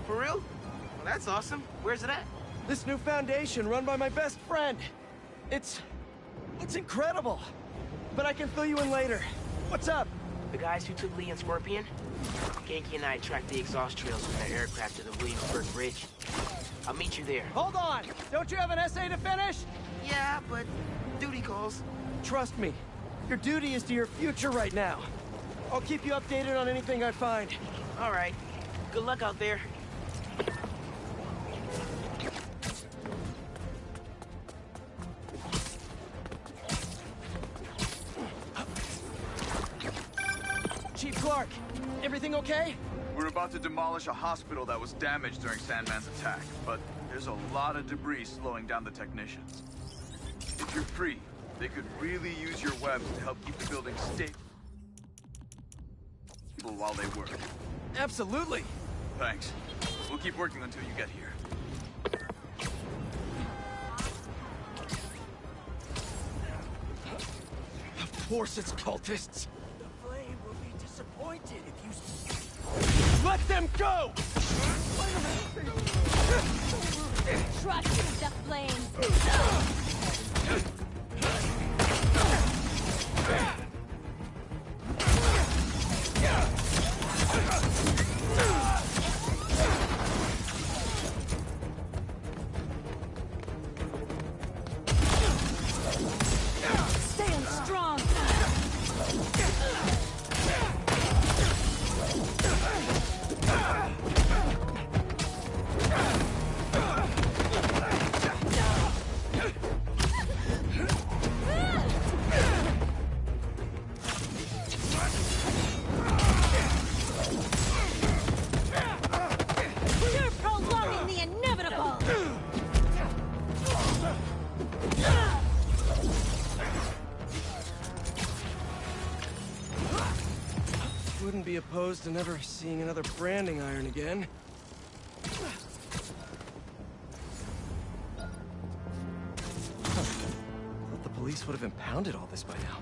For real? Well, that's awesome. Where's it at? This new foundation run by my best friend. It's incredible. But I can fill you in later. What's up? The guys who took Lee and Scorpion? Genki and I tracked the exhaust trails from their aircraft to the Williamsburg Bridge. I'll meet you there. Hold on! Don't you have an essay to finish? Yeah, but duty calls. Trust me. Your duty is to your future right now. I'll keep you updated on anything I find. All right. Good luck out there. Chief Clark, everything okay? We're about to demolish a hospital that was damaged during Sandman's attack, but there's a lot of debris slowing down the technicians. If you're free, they could really use your webs to help keep the building stable while they work. Absolutely. Thanks. We'll keep working until you get here. Of course it's cultists. The Flame will be disappointed if you... Let them go! Trust the Flame. Stand strong. You're prolonging the inevitable. Wouldn't be opposed to never seeing another branding iron again. Thought the police would have impounded all this by now.